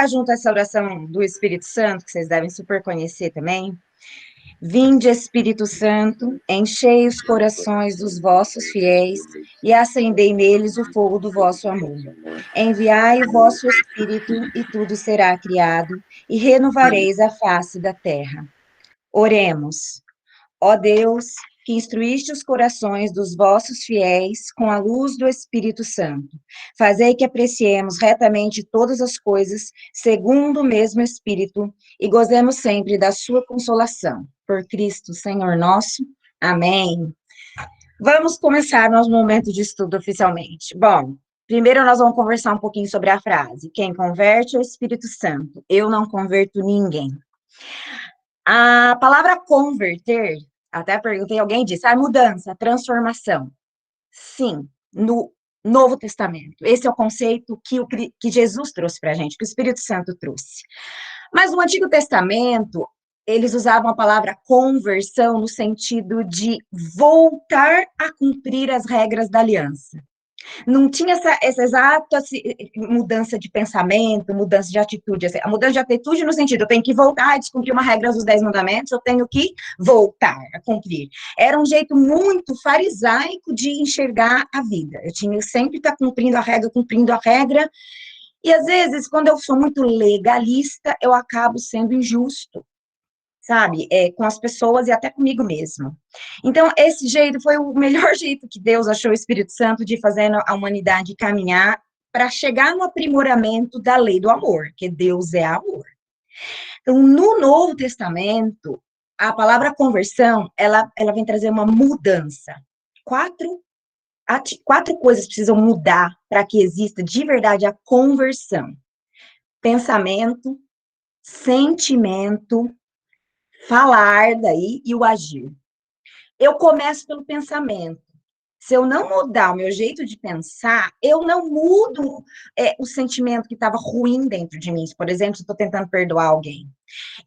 junto a essa oração do Espírito Santo, que vocês devem super conhecer também. Vinde, Espírito Santo, enchei os corações dos vossos fiéis e acendei neles o fogo do vosso amor. Enviai o vosso Espírito e tudo será criado e renovareis a face da terra. Oremos. Ó Deus, que instruíste os corações dos vossos fiéis com a luz do Espírito Santo, fazei que apreciemos retamente todas as coisas, segundo o mesmo Espírito, e gozemos sempre da sua consolação. Por Cristo, Senhor nosso. Amém. Vamos começar nosso momento de estudo oficialmente. Bom, primeiro nós vamos conversar um pouquinho sobre a frase: quem converte é o Espírito Santo, eu não converto ninguém. A palavra converter, até perguntei, alguém disse, mudança, transformação. Sim, no Novo Testamento. Esse é o conceito que Jesus trouxe para a gente, que o Espírito Santo trouxe. Mas no Antigo Testamento, eles usavam a palavra conversão no sentido de voltar a cumprir as regras da aliança. Não tinha essa exata mudança de pensamento, mudança de atitude. A mudança de atitude no sentido, eu tenho que voltar a descumprir uma regra dos 10 mandamentos, eu tenho que voltar a cumprir. Era um jeito muito farisaico de enxergar a vida. Eu tinha que sempre estar cumprindo a regra, e às vezes, quando eu sou muito legalista, eu acabo sendo injusto, sabe, com as pessoas e até comigo mesmo. Então, esse jeito foi o melhor jeito que Deus achou o Espírito Santo de fazer a humanidade caminhar para chegar no aprimoramento da lei do amor, que Deus é amor. Então, no Novo Testamento, a palavra conversão, ela vem trazer uma mudança. Quatro coisas precisam mudar para que exista de verdade a conversão: pensamento, sentimento, falar daí e o agir. Eu começo pelo pensamento. Se eu não mudar o meu jeito de pensar, eu não mudo o sentimento que estava ruim dentro de mim. Por exemplo, se eu estou tentando perdoar alguém.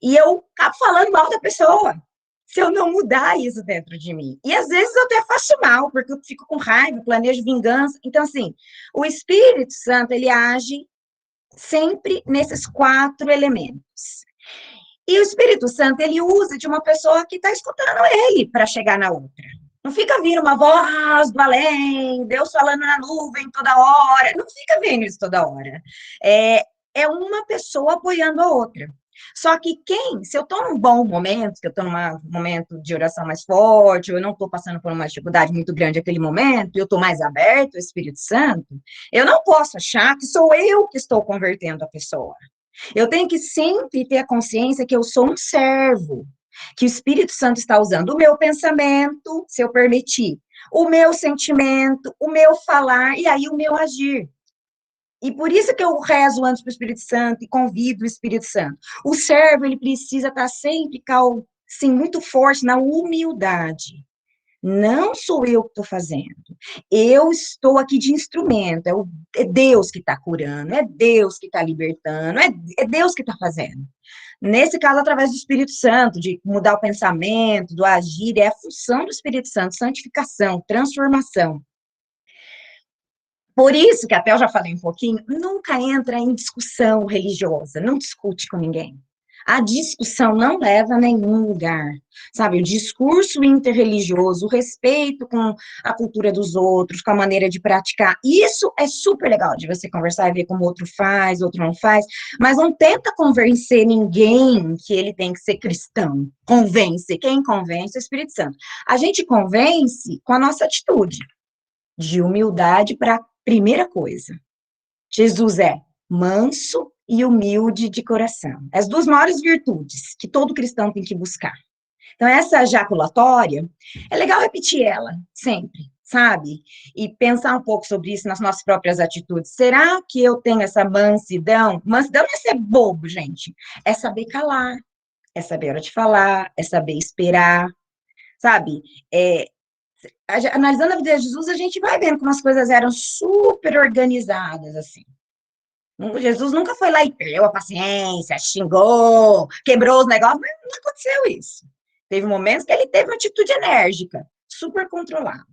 E eu acabo falando mal da pessoa, se eu não mudar isso dentro de mim. E às vezes eu até faço mal, porque eu fico com raiva, planejo vingança. Então, assim, o Espírito Santo, ele age sempre nesses 4 elementos. E o Espírito Santo, ele usa de uma pessoa que está escutando ele para chegar na outra. Não fica vindo uma voz do além, Deus falando na nuvem toda hora. Não fica vendo isso toda hora. É uma pessoa apoiando a outra. Só que se eu estou num bom momento, que eu estou num momento de oração mais forte, ou eu não estou passando por uma dificuldade muito grande naquele momento, e eu estou mais aberto ao Espírito Santo, eu não posso achar que sou eu que estou convertendo a pessoa. Eu tenho que sempre ter a consciência que eu sou um servo, que o Espírito Santo está usando o meu pensamento, se eu permitir, o meu sentimento, o meu falar e aí o meu agir. E por isso que eu rezo antes para o Espírito Santo e convido o Espírito Santo. O servo, ele precisa estar sempre, assim, muito forte na humildade. Não sou eu que estou fazendo. Eu estou aqui de instrumento. É Deus que está curando, é Deus que está libertando, é Deus que está fazendo. Nesse caso, através do Espírito Santo, de mudar o pensamento, do agir, é a função do Espírito Santo, santificação, transformação. Por isso que até eu já falei um pouquinho, nunca entra em discussão religiosa, não discute com ninguém. A discussão não leva a nenhum lugar, sabe? O discurso interreligioso, o respeito com a cultura dos outros, com a maneira de praticar, isso é super legal de você conversar e ver como o outro faz, o outro não faz, mas não tenta convencer ninguém que ele tem que ser cristão. Convence. Quem convence é o Espírito Santo. A gente convence com a nossa atitude de humildade para a primeira coisa. Jesus é manso e humilde de coração. As 2 maiores virtudes que todo cristão tem que buscar. Então, essa jaculatória, é legal repetir ela sempre, sabe? E pensar um pouco sobre isso nas nossas próprias atitudes. Será que eu tenho essa mansidão? Mansidão não é ser bobo, gente. É saber calar, é saber a hora de falar, é saber esperar, sabe? Analisando a vida de Jesus, a gente vai vendo como as coisas eram super organizadas, assim. Jesus nunca foi lá e perdeu a paciência, xingou, quebrou os negócios, mas não aconteceu isso. Teve momentos que ele teve uma atitude enérgica, super controlada.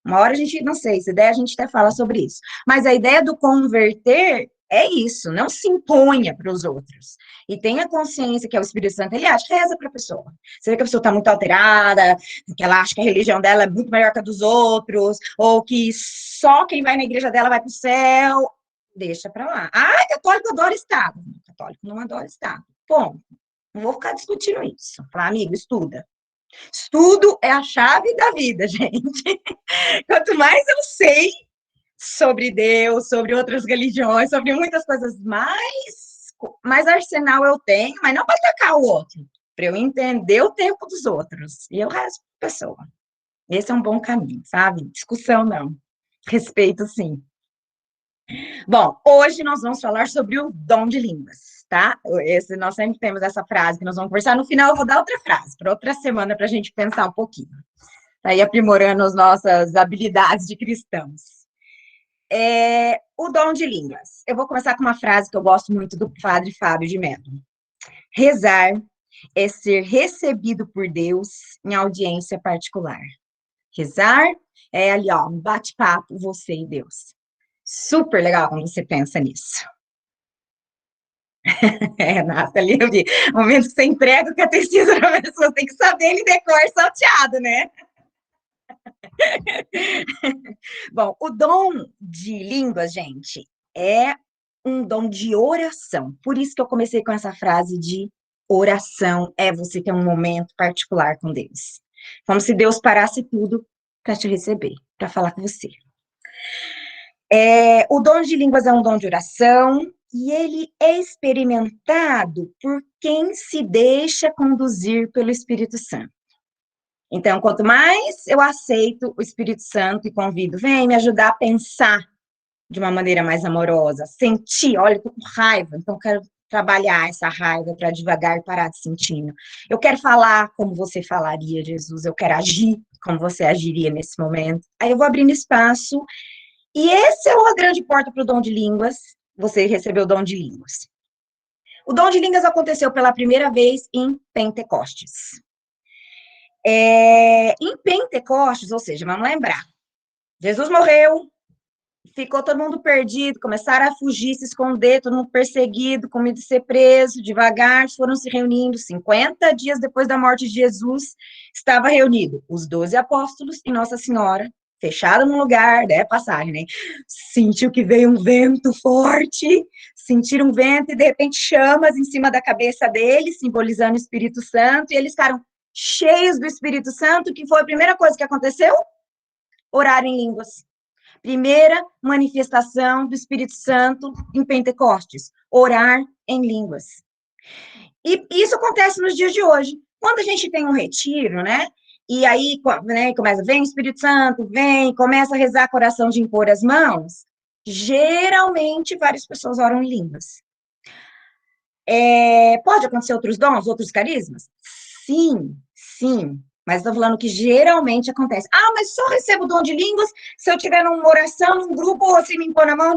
Uma hora a gente, não sei, se der a gente até fala sobre isso. Mas a ideia do converter É isso, não se imponha para os outros. E tenha consciência que é o Espírito Santo, ele acha, reza para a pessoa. Você vê que a pessoa está muito alterada, que ela acha que a religião dela é muito melhor que a dos outros, ou que só quem vai na igreja dela vai para o céu. Deixa para lá. Ah, católico adora Estado. Católico não adora Estado. Bom, não vou ficar discutindo isso. Falar, amigo, estuda. Estudo é a chave da vida, gente. Quanto mais eu sei sobre Deus, sobre outras religiões, sobre muitas coisas, mais arsenal eu tenho, mas não para atacar o outro, para eu entender o tempo dos outros. E eu resto a pessoa. Esse é um bom caminho, sabe? Discussão não. Respeito sim. Bom, hoje nós vamos falar sobre o dom de línguas, tá? Nós sempre temos essa frase que nós vamos conversar. No final, eu vou dar outra frase, para outra semana, para a gente pensar um pouquinho. Tá aí aprimorando as nossas habilidades de cristãos. O dom de línguas. Eu vou começar com uma frase que eu gosto muito do padre Fábio de Mello. Rezar é ser recebido por Deus em audiência particular. Rezar é ali, ó, um bate-papo, você e Deus. Super legal quando você pensa nisso. Nossa, ali eu vi. O momento que você entrega o catecismo para a pessoa, tem que saber ele decor salteado, né? Bom, o dom de línguas, gente, é um dom de oração. Por isso que eu comecei com essa frase de oração é você ter um momento particular com Deus. Como se Deus parasse tudo para te receber, para falar com você. O dom de línguas é um dom de oração e ele é experimentado por quem se deixa conduzir pelo Espírito Santo. Então, quanto mais eu aceito o Espírito Santo e convido, vem me ajudar a pensar de uma maneira mais amorosa, sentir, olha, eu tô com raiva, então eu quero trabalhar essa raiva para devagar parar de sentindo. Eu quero falar como você falaria, Jesus, eu quero agir como você agiria nesse momento. Aí eu vou abrindo espaço, e esse é uma grande porta para o dom de línguas, você recebeu o dom de línguas. O dom de línguas aconteceu pela primeira vez em Pentecostes. Em Pentecostes, ou seja, vamos lembrar, Jesus morreu, ficou todo mundo perdido, começaram a fugir, se esconder, todo mundo perseguido, com medo de ser preso, devagar, foram se reunindo. 50 dias depois da morte de Jesus, estava reunido os 12 apóstolos e Nossa Senhora, fechado num lugar, passagem, né? Sentiu que veio um vento forte, sentiram um vento e de repente chamas em cima da cabeça deles, simbolizando o Espírito Santo, e eles ficaram cheios do Espírito Santo, que foi a primeira coisa que aconteceu? Orar em línguas. Primeira manifestação do Espírito Santo em Pentecostes, orar em línguas. E isso acontece nos dias de hoje. Quando a gente tem um retiro, né? E aí, né, começa, vem o Espírito Santo, vem, começa a rezar com oração de impor as mãos, geralmente várias pessoas oram em línguas. Pode acontecer outros dons, outros carismas? Sim, sim. Mas estou falando que geralmente acontece. Ah, mas só recebo dom de línguas se eu estiver numa oração, num grupo, ou se me impor na mão,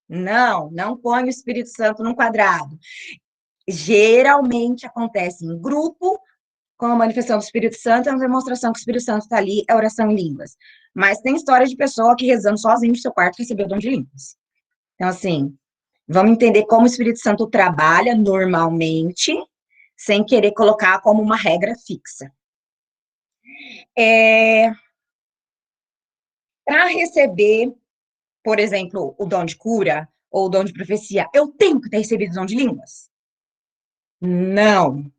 não. Não põe o Espírito Santo num quadrado. Geralmente acontece em grupo, com a manifestação do Espírito Santo, é uma demonstração que o Espírito Santo está ali, é oração em línguas. Mas tem história de pessoa que rezando sozinho no seu quarto recebeu dom de línguas. Então, assim, vamos entender como o Espírito Santo trabalha normalmente, sem querer colocar como uma regra fixa. Para receber, por exemplo, o dom de cura ou o dom de profecia, eu tenho que ter recebido o dom de línguas? Não.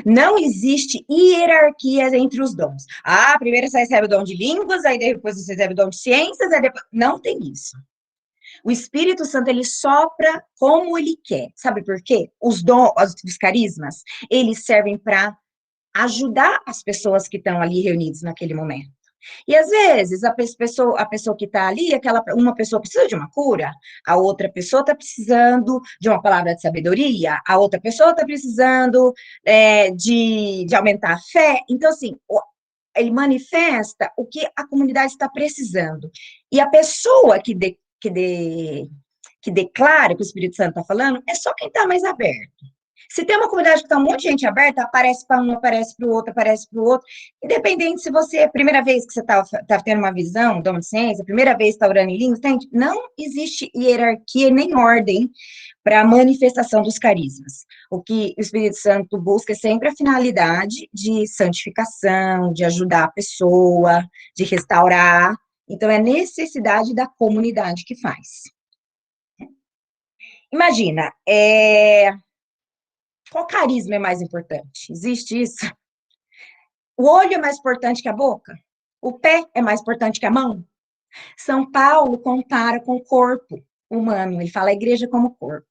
Não existe hierarquia entre os dons. Ah, primeiro você recebe o dom de línguas, aí depois você recebe o dom de ciências, aí depois... Não tem isso. O Espírito Santo, ele sopra como ele quer. Sabe por quê? Os dons, os carismas, eles servem para ajudar as pessoas que estão ali reunidas naquele momento. E às vezes a pessoa que está ali, uma pessoa precisa de uma cura, a outra pessoa está precisando de uma palavra de sabedoria, a outra pessoa está precisando de aumentar a fé. Então, assim, ele manifesta o que a comunidade está precisando. E a pessoa que declara que o Espírito Santo está falando é só quem está mais aberto. Se tem uma comunidade que tá um monte de gente aberta, aparece para um, aparece para o outro, aparece para o outro. Independente se você, a primeira vez que você tá tendo uma visão, dom de ciência, a primeira vez que está orando em línguas, não existe hierarquia nem ordem para a manifestação dos carismas. O que o Espírito Santo busca é sempre a finalidade de santificação, de ajudar a pessoa, de restaurar. Então, é necessidade da comunidade que faz. Imagina, qual carisma é mais importante? Existe isso? O olho é mais importante que a boca? O pé é mais importante que a mão? São Paulo compara com o corpo humano, ele fala a igreja como corpo.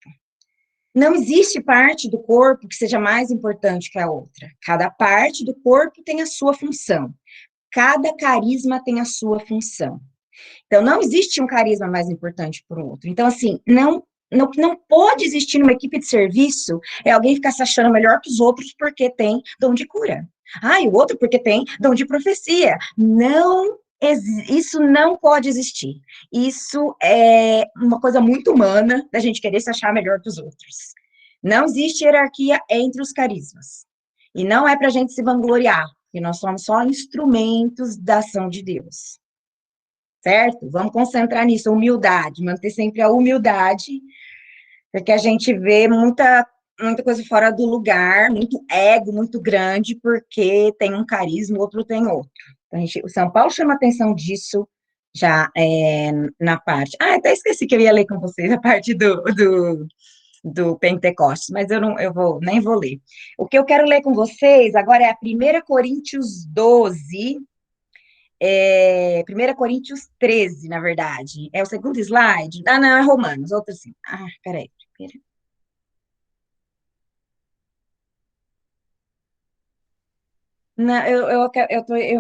Não existe parte do corpo que seja mais importante que a outra. Cada parte do corpo tem a sua função. Cada carisma tem a sua função. Então, não existe um carisma mais importante para o outro. Então, assim, não pode existir numa equipe de serviço alguém ficar se achando melhor que os outros porque tem dom de cura. E o outro porque tem dom de profecia. Não, isso não pode existir. Isso é uma coisa muito humana da gente querer se achar melhor que os outros. Não existe hierarquia entre os carismas. E não é para a gente se vangloriar, porque nós somos só instrumentos da ação de Deus. Certo? Vamos concentrar nisso, humildade, manter sempre a humildade, porque a gente vê muita coisa fora do lugar, muito ego, muito grande, porque tem um carisma, o outro tem outro. Então, o São Paulo chama atenção disso já na parte... até esqueci que eu ia ler com vocês a parte do Pentecostes, mas nem vou ler. O que eu quero ler com vocês agora é a 1 Coríntios 12, 1 Coríntios 13, na verdade. É o segundo slide? Não, é Romanos, outro assim. Peraí. Não, eu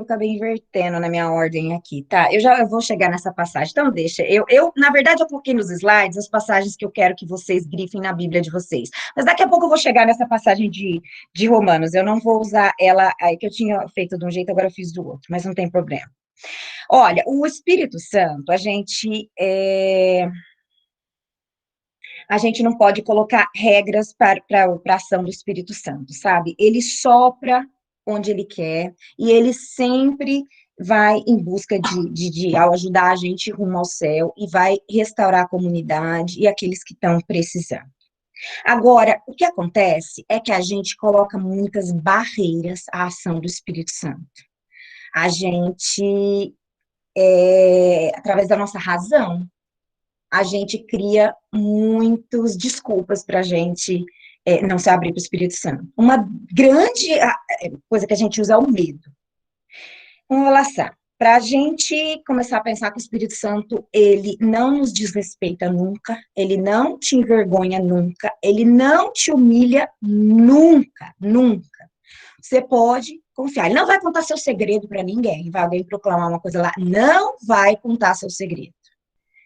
acabei invertendo na minha ordem aqui, tá? Eu vou chegar nessa passagem, então deixa. Na verdade, eu coloquei nos slides as passagens que eu quero que vocês grifem na Bíblia de vocês. Mas daqui a pouco eu vou chegar nessa passagem de Romanos. Eu não vou usar ela aí que eu tinha feito de um jeito, agora eu fiz do outro, mas não tem problema. Olha, o Espírito Santo, a gente não pode colocar regras para a ação do Espírito Santo, sabe? Ele sopra onde ele quer e ele sempre vai em busca de ajudar a gente rumo ao céu e vai restaurar a comunidade e aqueles que estão precisando. Agora, o que acontece é que a gente coloca muitas barreiras à ação do Espírito Santo. A gente, através da nossa razão, a gente cria muitas desculpas para a gente não se abrir para o Espírito Santo. Uma grande coisa que a gente usa é o medo. Vamos lá, para a gente começar a pensar que o Espírito Santo, ele não nos desrespeita nunca, ele não te envergonha nunca, ele não te humilha nunca, nunca. Você pode confiar, ele não vai contar seu segredo para ninguém, vai alguém proclamar uma coisa lá, não vai contar seu segredo.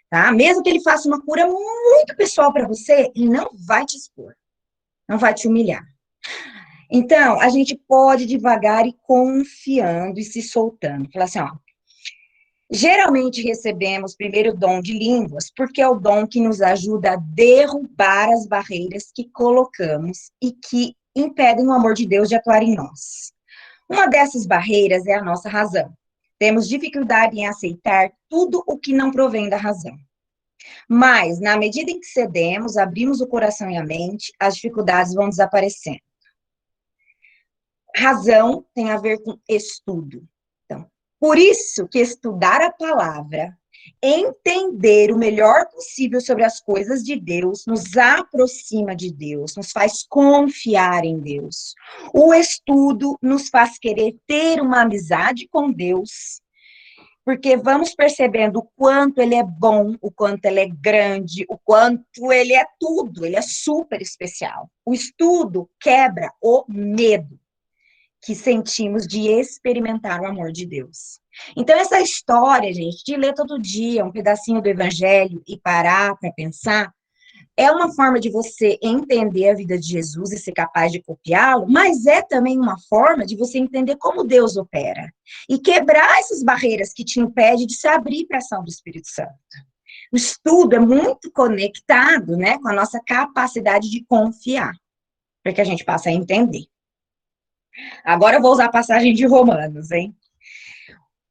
Tá? Mesmo que ele faça uma cura muito pessoal para você, ele não vai te expor, não vai te humilhar. Então, a gente pode devagar e confiando e se soltando. Falar assim, geralmente recebemos primeiro o dom de línguas, porque é o dom que nos ajuda a derrubar as barreiras que colocamos e que impedem o amor de Deus de atuar em nós. Uma dessas barreiras é a nossa razão. Temos dificuldade em aceitar tudo o que não provém da razão. Mas, na medida em que cedemos, abrimos o coração e a mente, as dificuldades vão desaparecendo. Razão tem a ver com estudo. Então, por isso que estudar a palavra, entender o melhor possível sobre as coisas de Deus, nos aproxima de Deus, nos faz confiar em Deus. O estudo nos faz querer ter uma amizade com Deus, porque vamos percebendo o quanto ele é bom, o quanto ele é grande, o quanto ele é tudo, ele é super especial. O estudo quebra o medo que sentimos de experimentar o amor de Deus. Então, essa história, gente, de ler todo dia um pedacinho do Evangelho e parar para pensar, é uma forma de você entender a vida de Jesus e ser capaz de copiá-lo, mas é também uma forma de você entender como Deus opera e quebrar essas barreiras que te impedem de se abrir para a ação do Espírito Santo. O estudo é muito conectado, né, com a nossa capacidade de confiar. porque a gente passa a entender. Agora eu vou usar a passagem de Romanos, hein?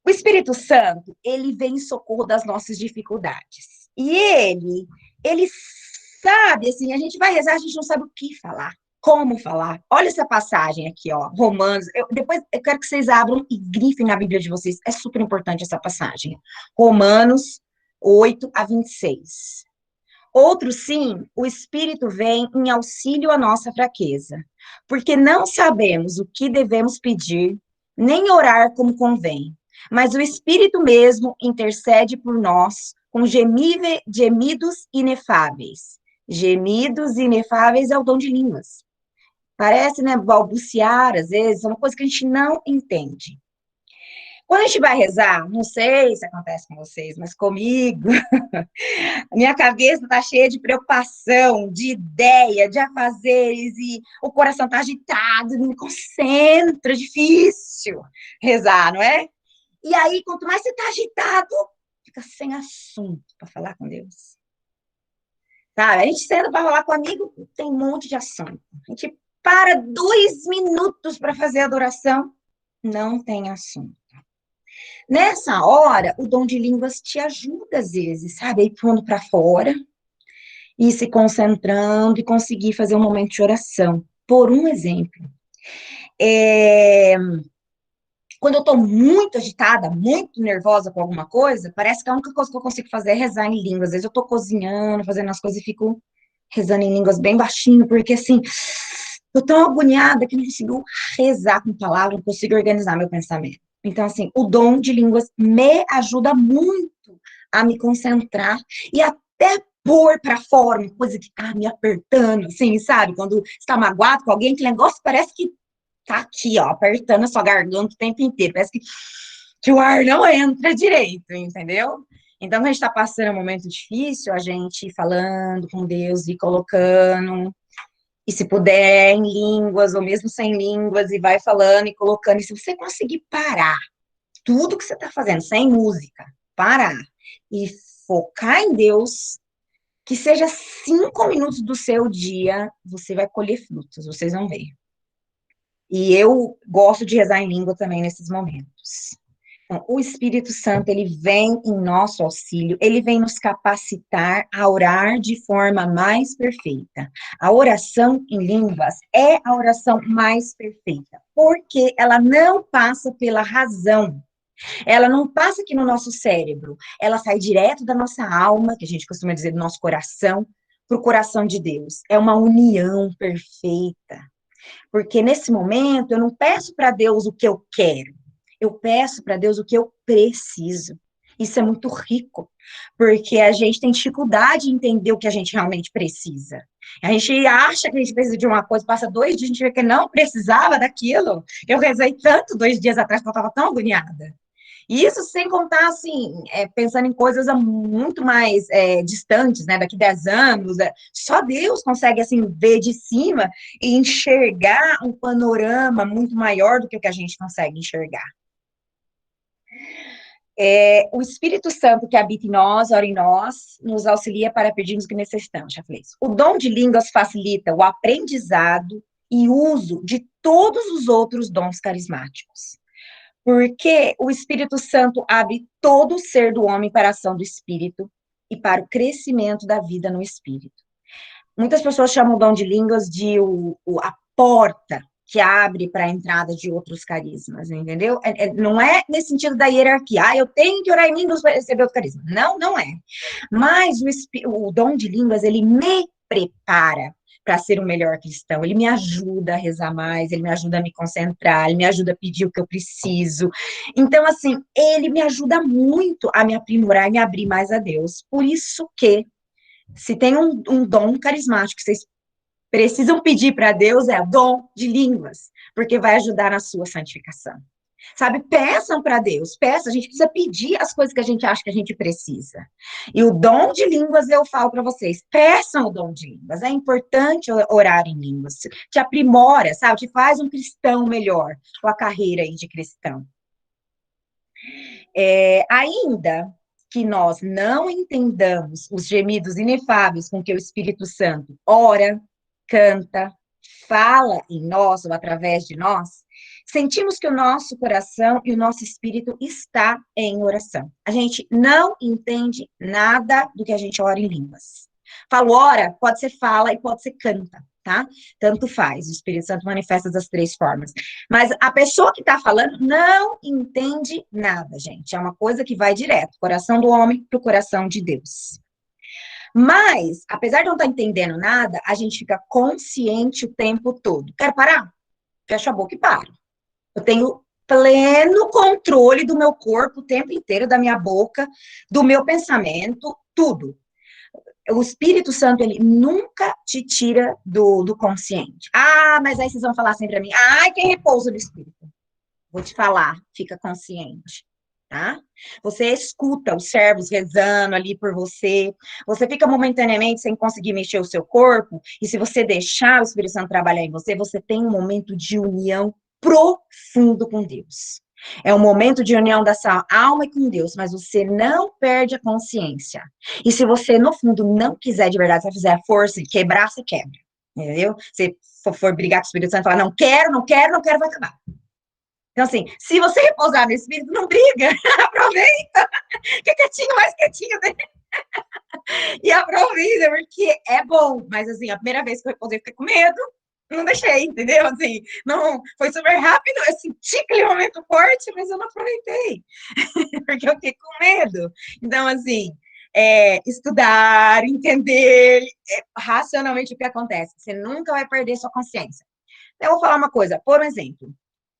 O Espírito Santo, ele vem em socorro das nossas dificuldades. E ele sabe, assim, a gente vai rezar, a gente não sabe o que falar, como falar. Olha essa passagem aqui, ó, Romanos. Depois eu quero que vocês abram e grifem na Bíblia de vocês. É super importante essa passagem. Romanos 8 a 26. Outro sim, o Espírito vem em auxílio à nossa fraqueza, porque não sabemos o que devemos pedir, nem orar como convém. Mas o Espírito mesmo intercede por nós com gemidos inefáveis. Gemidos inefáveis é o dom de línguas. Parece, né, balbuciar, às vezes, é uma coisa que a gente não entende. Quando a gente vai rezar, não sei se acontece com vocês, mas comigo, minha cabeça está cheia de preocupação, de ideia, de afazeres, e o coração está agitado, não me concentra, difícil rezar, não é? E aí, quanto mais você está agitado, fica sem assunto para falar com Deus. Tá? A gente senta para falar com amigo, tem um monte de assunto. A gente para 2 minutos para fazer a adoração, não tem assunto. Nessa hora, o dom de línguas te ajuda às vezes, sabe? Aí pondo para fora e se concentrando e conseguir fazer um momento de oração. Por um exemplo, é, quando eu estou muito agitada, muito nervosa com alguma coisa, parece que a única coisa que eu consigo fazer é rezar em línguas. Às vezes eu estou cozinhando, fazendo as coisas e fico rezando em línguas bem baixinho, porque assim, eu tô agoniada que não consigo rezar com palavras, não consigo organizar meu pensamento. Então, assim, o dom de línguas me ajuda muito a me concentrar e até pôr para fora uma coisa que tá me apertando, assim, sabe? Quando está magoado com alguém, que negócio parece que tá aqui, ó, apertando a sua garganta o tempo inteiro. Parece que o ar não entra direito, entendeu? Então, quando a gente está passando um momento difícil, a gente ir falando com Deus e colocando, e se puder em línguas, ou mesmo sem línguas, e vai falando e colocando, e se você conseguir parar tudo que você está fazendo, sem música, parar e focar em Deus, que seja 5 minutos do seu dia, você vai colher frutos, vocês vão ver. E eu gosto de rezar em língua também nesses momentos. Então, o Espírito Santo, ele vem em nosso auxílio, ele vem nos capacitar a orar de forma mais perfeita. A oração em línguas é a oração mais perfeita, porque ela não passa pela razão, ela não passa aqui no nosso cérebro, ela sai direto da nossa alma, que a gente costuma dizer do nosso coração, para o coração de Deus. É uma união perfeita. Porque nesse momento eu não peço para Deus o que eu quero, eu peço para Deus o que eu preciso. Isso é muito rico, porque a gente tem dificuldade em entender o que a gente realmente precisa. A gente acha que a gente precisa de uma coisa, passa 2 dias, a gente vê que não precisava daquilo. Eu rezei tanto 2 dias atrás que eu estava tão agoniada. E isso sem contar, assim, pensando em coisas muito mais distantes, né? Daqui 10 anos, só Deus consegue, assim, ver de cima e enxergar um panorama muito maior do que o que a gente consegue enxergar. O Espírito Santo que habita em nós, ora em nós, nos auxilia para pedirmos o que necessitamos, já falei isso. O dom de línguas facilita o aprendizado e uso de todos os outros dons carismáticos. Porque o Espírito Santo abre todo o ser do homem para a ação do Espírito e para o crescimento da vida no Espírito. Muitas pessoas chamam o dom de línguas de a porta que abre para a entrada de outros carismas, entendeu? Não é nesse sentido da hierarquia. Eu tenho que orar em línguas para receber outro carisma. Não, não é. Mas o dom de línguas, ele me prepara para ser um melhor cristão. Ele me ajuda a rezar mais, ele me ajuda a me concentrar, ele me ajuda a pedir o que eu preciso. Então, assim, ele me ajuda muito a me aprimorar e me abrir mais a Deus. Por isso que, se tem um dom carismático que vocês precisam pedir para Deus, é o dom de línguas, porque vai ajudar na sua santificação. Sabe, peçam para Deus, peça, a gente precisa pedir as coisas que a gente acha que a gente precisa. E o dom de línguas, eu falo para vocês, peçam o dom de línguas, é importante orar em línguas, te aprimora, sabe, te faz um cristão melhor, com a carreira aí de cristão. Ainda que nós não entendamos os gemidos inefáveis com que o Espírito Santo ora, canta, fala em nós ou através de nós, sentimos que o nosso coração e o nosso espírito está em oração. A gente não entende nada do que a gente ora em línguas. Falo ora, pode ser fala e pode ser canta, tá? Tanto faz, o Espírito Santo manifesta das três formas. Mas a pessoa que está falando não entende nada, gente. É uma coisa que vai direto, coração do homem para o coração de Deus. Mas, apesar de não estar entendendo nada, a gente fica consciente o tempo todo. Quero parar? Fecha a boca e paro. Eu tenho pleno controle do meu corpo o tempo inteiro, da minha boca, do meu pensamento, tudo. O Espírito Santo, ele nunca te tira do consciente. Ah, mas aí vocês vão falar assim para mim, ah, quem repousa no Espírito? Vou te falar, fica consciente, tá? Você escuta os servos rezando ali por você, você fica momentaneamente sem conseguir mexer o seu corpo, e se você deixar o Espírito Santo trabalhar em você, você tem um momento de união profundo com Deus. É um momento de união da sua alma com Deus, mas você não perde a consciência. E se você, no fundo, não quiser de verdade, você fizer a força e quebrar, você quebra. Entendeu? Se for brigar com o Espírito Santo e falar, não quero, não quero, não quero, vai acabar. Então, assim, se você repousar no Espírito, não briga, aproveita, fica quietinho, mais quietinho, né? E aproveita, porque é bom. Mas, assim, a primeira vez que eu repousei, eu fiquei com medo, não deixei, entendeu? Assim, não, foi super rápido, eu senti aquele momento forte, mas eu não aproveitei, porque eu fiquei com medo. Então, assim, estudar, entender racionalmente o que acontece. Você nunca vai perder sua consciência. Eu vou falar uma coisa, por exemplo,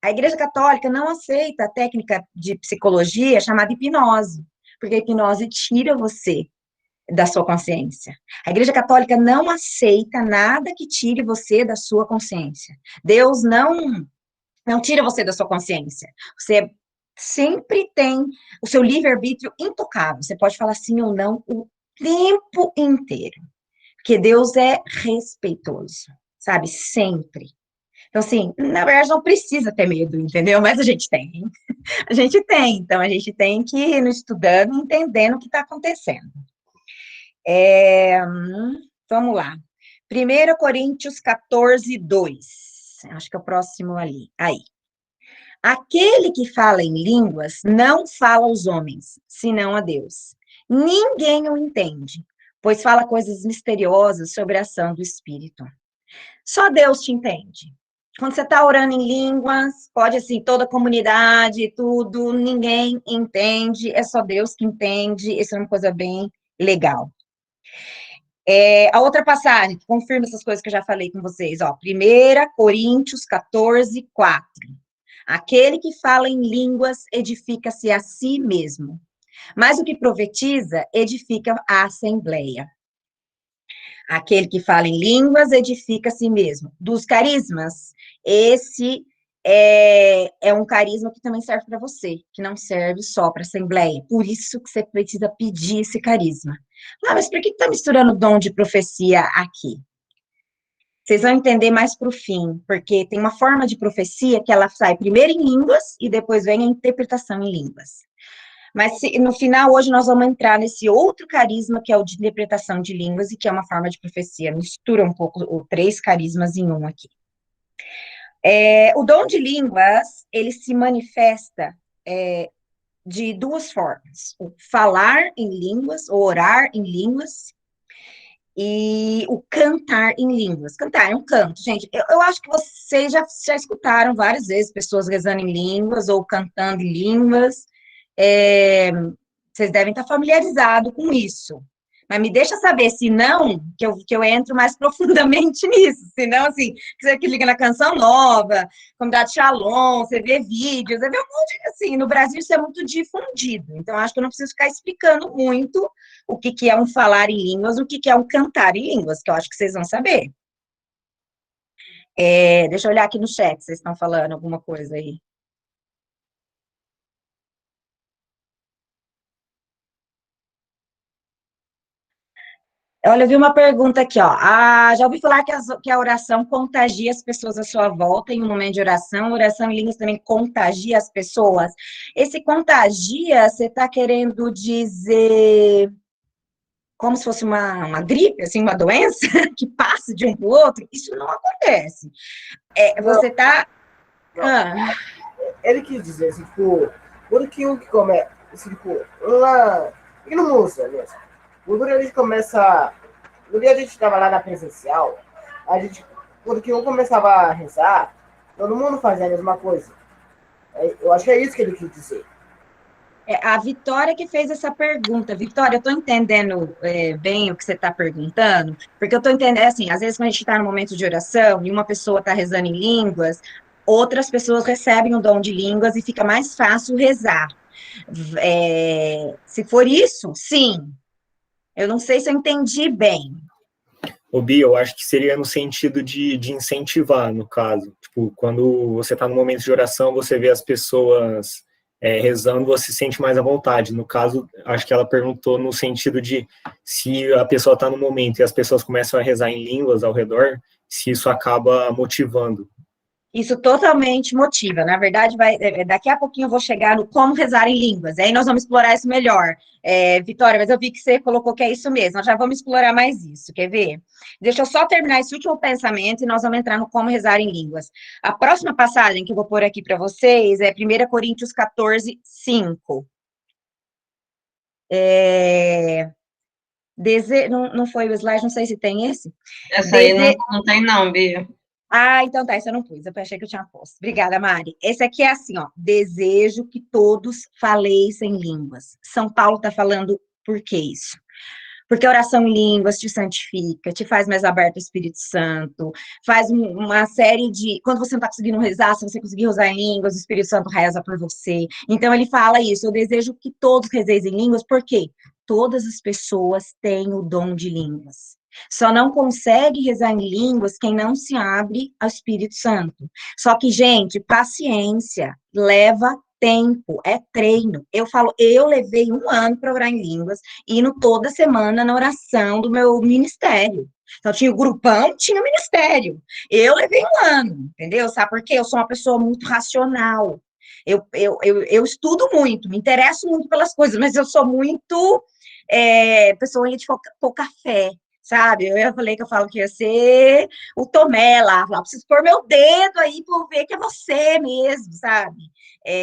a Igreja Católica não aceita a técnica de psicologia chamada hipnose, porque a hipnose tira você da sua consciência. A Igreja Católica não aceita nada que tire você da sua consciência. Deus não tira você da sua consciência. Você sempre tem o seu livre-arbítrio intocável. Você pode falar sim ou não o tempo inteiro, porque Deus é respeitoso, sabe? Sempre. Então, assim, na verdade, não precisa ter medo, entendeu? Mas a gente tem. A gente tem. Então, a gente tem que ir no estudando, entendendo o que está acontecendo. Vamos lá. 1 Coríntios 14, 2. Acho que é o próximo ali. Aí. Aquele que fala em línguas não fala aos homens, senão a Deus. Ninguém o entende, pois fala coisas misteriosas sobre a ação do Espírito. Só Deus te entende. Quando você está orando em línguas, pode assim, toda a comunidade, tudo, ninguém entende, é só Deus que entende, isso é uma coisa bem legal. A outra passagem, que confirma essas coisas que eu já falei com vocês, ó, 1 Coríntios 14, 4. Aquele que fala em línguas edifica-se a si mesmo, mas o que profetiza edifica a assembleia. Aquele que fala em línguas edifica a si mesmo. Dos carismas, esse é um carisma que também serve para você, que não serve só para a Assembleia. Por isso que você precisa pedir esse carisma. Ah, mas por que está misturando dom de profecia aqui? Vocês vão entender mais para o fim, porque tem uma forma de profecia que ela sai primeiro em línguas e depois vem a interpretação em línguas. Mas no final, hoje, nós vamos entrar nesse outro carisma, que é o de interpretação de línguas, e que é uma forma de profecia. Mistura um pouco os três carismas em um aqui. O dom de línguas, ele se manifesta de duas formas. O falar em línguas, ou orar em línguas, e o cantar em línguas. Cantar é um canto, gente. Eu acho que vocês já escutaram várias vezes pessoas rezando em línguas, ou cantando em línguas. Vocês devem estar familiarizados com isso. Mas me deixa saber, se não, que eu entro mais profundamente nisso. Se não, assim, você que liga na Canção Nova, Comunidade Shalom, você vê vídeos, você vê um monte de, assim, no Brasil isso é muito difundido. Então, acho que eu não preciso ficar explicando muito o que é um falar em línguas, o que é um cantar em línguas, que eu acho que vocês vão saber. Deixa eu olhar aqui no chat, vocês estão falando alguma coisa aí. Olha, eu vi uma pergunta aqui, ó. Já ouvi falar que a oração contagia as pessoas à sua volta em um momento de oração. Oração em línguas também contagia as pessoas. Esse contagia, você está querendo dizer como se fosse uma gripe, assim, uma doença que passa de um para o outro, isso não acontece. Não, Você tá... não. Ah, Ele quis dizer, assim, tipo, quando que um que começa, assim, tipo, lá, e no música mesmo, quando a gente começa, no dia a gente estava lá na presencial, a gente, quando que um começava a rezar, todo mundo fazia a mesma coisa. Eu acho que é isso que ele quis dizer. a Vitória que fez essa pergunta. Vitória, eu estou entendendo bem o que você está perguntando, porque eu estou entendendo, assim, às vezes quando a gente está no momento de oração e uma pessoa está rezando em línguas, outras pessoas recebem o dom de línguas e fica mais fácil rezar. Se for isso, sim. Eu não sei se eu entendi bem. Ô, Bia, eu acho que seria no sentido de incentivar, no caso. Tipo, quando você está no momento de oração, você vê as pessoas rezando, você se sente mais à vontade. No caso, acho que ela perguntou no sentido de se a pessoa está no momento e as pessoas começam a rezar em línguas ao redor, se isso acaba motivando. Isso totalmente motiva. Na verdade, daqui a pouquinho eu vou chegar no como rezar em línguas. Aí nós vamos explorar isso melhor. Vitória, mas eu vi que você colocou que é isso mesmo. Nós já vamos explorar mais isso. Quer ver? Deixa eu só terminar esse último pensamento e nós vamos entrar no como rezar em línguas. A próxima passagem que eu vou pôr aqui para vocês é 1 Coríntios 14, 5. Não foi o slide, não sei se tem esse. Essa aí não tem não, Bia. Ah, então tá, essa eu não pus, eu achei que eu tinha posto. Obrigada, Mari. Esse aqui é assim, ó, desejo que todos faleissem línguas. São Paulo tá falando por que isso? Porque a oração em línguas te santifica, te faz mais aberto ao Espírito Santo, faz uma série de... Quando você não está conseguindo rezar, se você conseguir rezar em línguas, o Espírito Santo reza por você. Então, ele fala isso, eu desejo que todos rezem em línguas, por quê? Todas as pessoas têm o dom de línguas. Só não consegue rezar em línguas quem não se abre ao Espírito Santo. Só que, gente, paciência leva tempo, é treino. Eu falo, eu levei 1 ano para orar em línguas, indo toda semana na oração do meu ministério. Então, tinha o grupão, tinha o ministério. Eu levei 1 ano, entendeu? Sabe por quê? Eu sou uma pessoa muito racional. Eu estudo muito, me interesso muito pelas coisas, mas eu sou muito pessoa de pouca fé, sabe? Eu falei que eu falo que ia ser o Tomé lá, falar, preciso pôr meu dedo aí para ver que é você mesmo, sabe?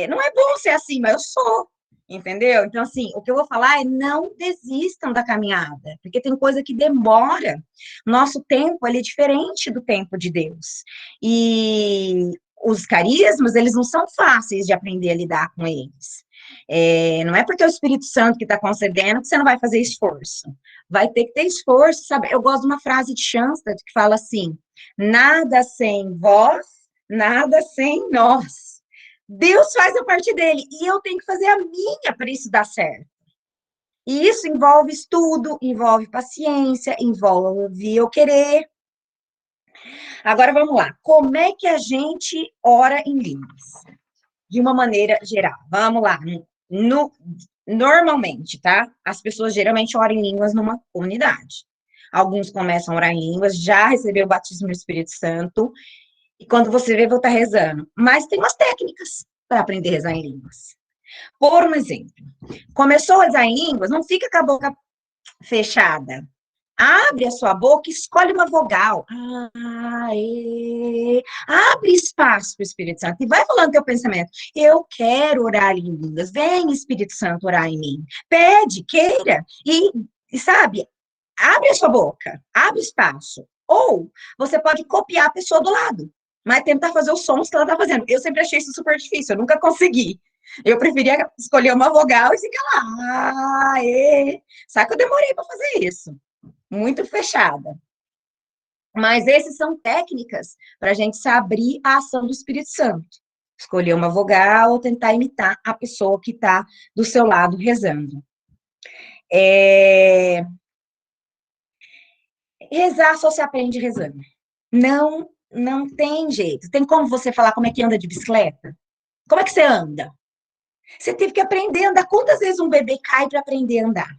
Não é bom ser assim, mas eu sou, entendeu? Então, assim, o que eu vou falar é não desistam da caminhada, porque tem coisa que demora. Nosso tempo, ele é diferente do tempo de Deus. E os carismas, eles não são fáceis de aprender a lidar com eles. Não é porque é o Espírito Santo que está concedendo que você não vai fazer esforço. Vai ter que ter esforço, sabe? Eu gosto de uma frase de Schanstatt que fala assim, nada sem vós, nada sem nós. Deus faz a parte dele e eu tenho que fazer a minha para isso dar certo. E isso envolve estudo, envolve paciência, envolve eu querer. Agora vamos lá. Como é que a gente ora em línguas? De uma maneira geral. Vamos lá. Normalmente, tá? As pessoas geralmente oram em línguas numa comunidade. Alguns começam a orar em línguas, já recebeu o batismo no Espírito Santo, e quando você vê, vou estar rezando. Mas tem umas técnicas para aprender a rezar em línguas. Por um exemplo, começou a rezar em línguas, não fica com a boca fechada. Abre a sua boca, escolhe uma vogal. Abre espaço para o Espírito Santo. E vai falando teu pensamento. Eu quero orar em línguas. Vem, Espírito Santo, orar em mim. Pede, queira. E sabe, abre a sua boca. Abre espaço. Ou você pode copiar a pessoa do lado. Mas tentar fazer os sons que ela está fazendo. Eu sempre achei isso super difícil. Eu nunca consegui. Eu preferia escolher uma vogal e ficar lá. Sabe que eu demorei para fazer isso muito fechada. Mas esses são técnicas para a gente se abrir à ação do Espírito Santo. Escolher uma vogal ou tentar imitar a pessoa que está do seu lado rezando. Rezar só se aprende rezando. Não tem jeito. Tem como você falar como é que anda de bicicleta? Como é que você anda? Você teve que aprender a andar. Quantas vezes um bebê cai para aprender a andar?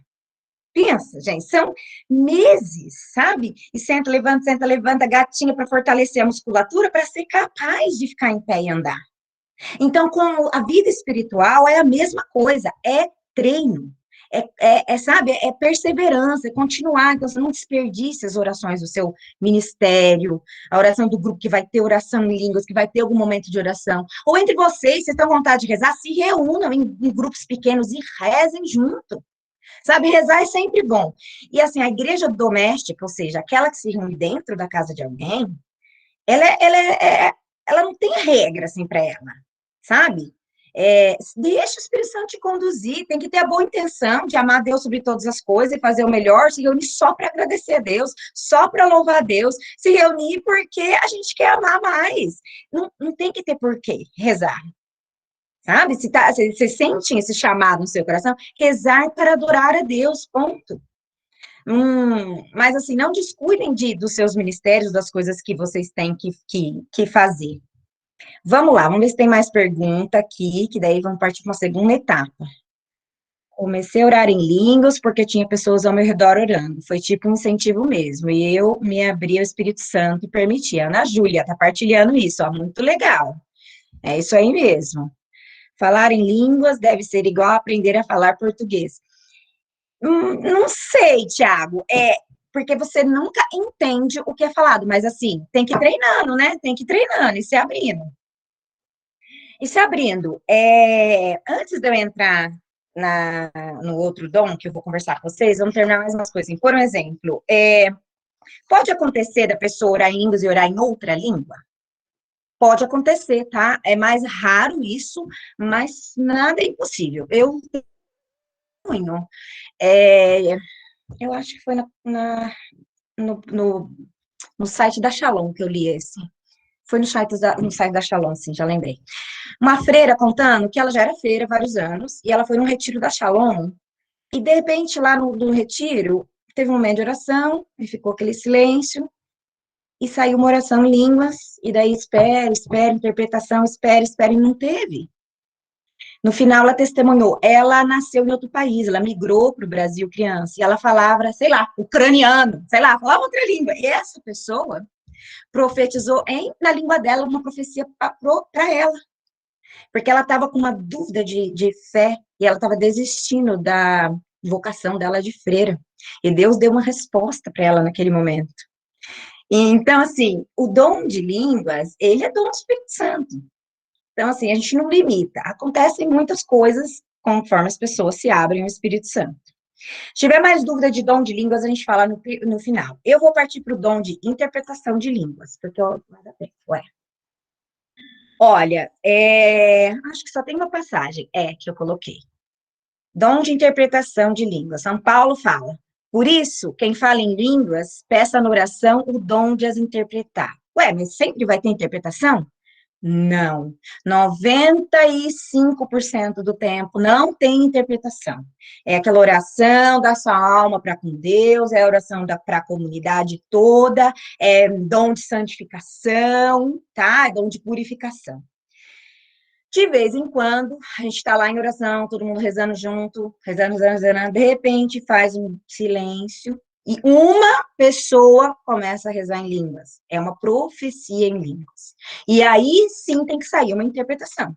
Pensa, gente, são meses, sabe? E senta, levanta, gatinha para fortalecer a musculatura para ser capaz de ficar em pé e andar. Então, com a vida espiritual é a mesma coisa, é treino. sabe, é perseverança, é continuar, então você não desperdice as orações do seu ministério, a oração do grupo, que vai ter oração em línguas, que vai ter algum momento de oração, ou entre vocês têm vontade de rezar, se reúnam em grupos pequenos e rezem junto, sabe, rezar é sempre bom, e assim, a igreja doméstica, ou seja, aquela que se reúne dentro da casa de alguém, ela não tem regra, assim, para ela, sabe? Deixa o Espírito Santo te conduzir, tem que ter a boa intenção de amar Deus sobre todas as coisas e fazer o melhor, se reunir só para agradecer a Deus, só para louvar a Deus, se reunir porque a gente quer amar mais. Não tem que ter porquê rezar, sabe? Se sente esse chamado no seu coração, rezar para adorar a Deus, ponto. Mas assim, não descuidem dos seus ministérios, das coisas que vocês têm que fazer. Vamos lá, vamos ver se tem mais pergunta aqui, que daí vamos partir para uma segunda etapa. Comecei a orar em línguas porque tinha pessoas ao meu redor orando. Foi tipo um incentivo mesmo. E eu me abri ao Espírito Santo e permitia. Ana Júlia tá partilhando isso, ó, muito legal. É isso aí mesmo. Falar em línguas deve ser igual a aprender a falar português. Não sei, Thiago. Porque você nunca entende o que é falado, mas assim, tem que ir treinando, né? Tem que ir treinando e se abrindo. Antes de eu entrar no outro dom que eu vou conversar com vocês, vamos terminar mais umas coisas. Por um exemplo, pode acontecer da pessoa orar em línguas e orar em outra língua? Pode acontecer, tá? É mais raro isso, mas nada é impossível. Eu acho que foi no site da Shalom que eu li esse. Foi no site da Shalom, sim, já lembrei. Uma freira contando que ela já era freira há vários anos, e ela foi num retiro da Shalom, e de repente lá no retiro, teve um momento de oração, e ficou aquele silêncio, e saiu uma oração em línguas, e daí espera, interpretação, espera, e não teve. No final, ela testemunhou, ela nasceu em outro país, ela migrou para o Brasil criança, e ela falava, sei lá, ucraniano, sei lá, falava outra língua, e essa pessoa profetizou na língua dela uma profecia para ela, porque ela estava com uma dúvida de fé, e ela estava desistindo da vocação dela de freira, e Deus deu uma resposta para ela naquele momento. Então, assim, o dom de línguas, ele é dom do Espírito Santo. Então, assim, a gente não limita. Acontecem muitas coisas conforme as pessoas se abrem ao Espírito Santo. Se tiver mais dúvida de dom de línguas, a gente fala no final. Eu vou partir para o dom de interpretação de línguas, porque vai dar tempo, Olha, acho que só tem uma passagem, que eu coloquei. Dom de interpretação de línguas. São Paulo fala. Por isso, quem fala em línguas, peça na oração o dom de as interpretar. Mas sempre vai ter interpretação? Não. 95% do tempo não tem interpretação. É aquela oração da sua alma para com Deus, é a oração para a comunidade toda, é dom de santificação, tá? É dom de purificação. De vez em quando, a gente está lá em oração, todo mundo rezando junto, rezando, de repente faz um silêncio, e uma pessoa começa a rezar em línguas. É uma profecia em línguas. E aí, sim, tem que sair uma interpretação.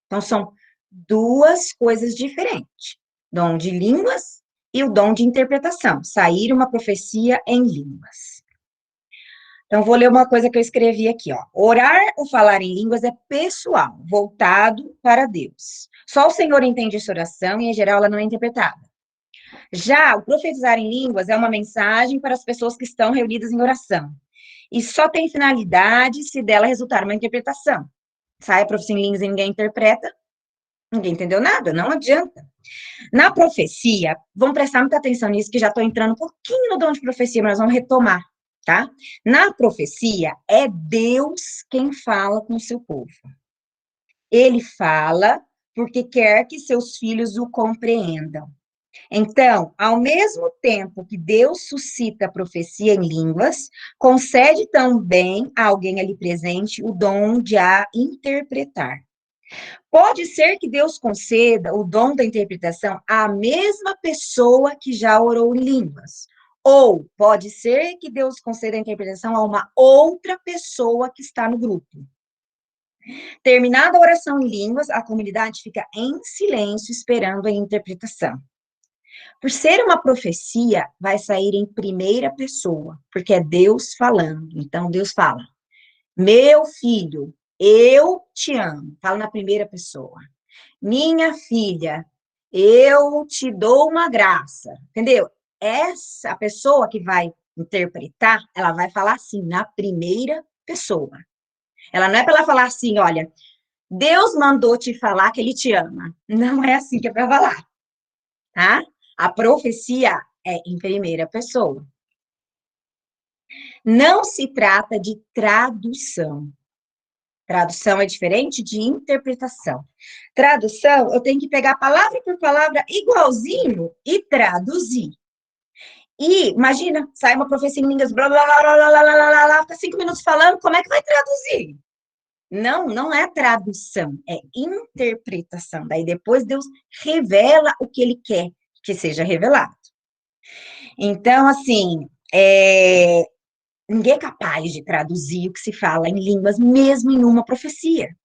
Então, são duas coisas diferentes. Dom de línguas e o dom de interpretação. Sair uma profecia em línguas. Então, vou ler uma coisa que eu escrevi aqui, ó. Orar ou falar em línguas é pessoal, voltado para Deus. Só o Senhor entende essa oração e, em geral, ela não é interpretada. Já o profetizar em línguas é uma mensagem para as pessoas que estão reunidas em oração. E só tem finalidade se dela resultar uma interpretação. Sai a profecia em línguas e ninguém interpreta, ninguém entendeu nada, não adianta. Na profecia, vamos prestar muita atenção nisso, que já estou entrando um pouquinho no dom de profecia, mas nós vamos retomar, tá? Na profecia, é Deus quem fala com o seu povo. Ele fala porque quer que seus filhos o compreendam. Então, ao mesmo tempo que Deus suscita a profecia em línguas, concede também a alguém ali presente o dom de a interpretar. Pode ser que Deus conceda o dom da interpretação à mesma pessoa que já orou em línguas. Ou pode ser que Deus conceda a interpretação a uma outra pessoa que está no grupo. Terminada a oração em línguas, a comunidade fica em silêncio esperando a interpretação. Por ser uma profecia, vai sair em primeira pessoa, porque é Deus falando. Então, Deus fala, meu filho, eu te amo. Fala na primeira pessoa. Minha filha, eu te dou uma graça. Entendeu? Essa pessoa que vai interpretar, ela vai falar assim, na primeira pessoa. Ela não é para ela falar assim, olha, Deus mandou te falar que ele te ama. Não é assim que é para falar, tá? A profecia é em primeira pessoa. Não se trata de tradução. Tradução é diferente de interpretação. Tradução, eu tenho que pegar palavra por palavra igualzinho e traduzir. E, imagina, sai uma profecia em línguas, blá, blá, blá, blá, blá, blá, blá, blá, fica 5 minutos falando, como é que vai traduzir? Não, não é tradução, é interpretação. Daí depois Deus revela o que ele quer que seja revelado. Então, assim, ninguém é capaz de traduzir o que se fala em línguas, mesmo em uma profecia.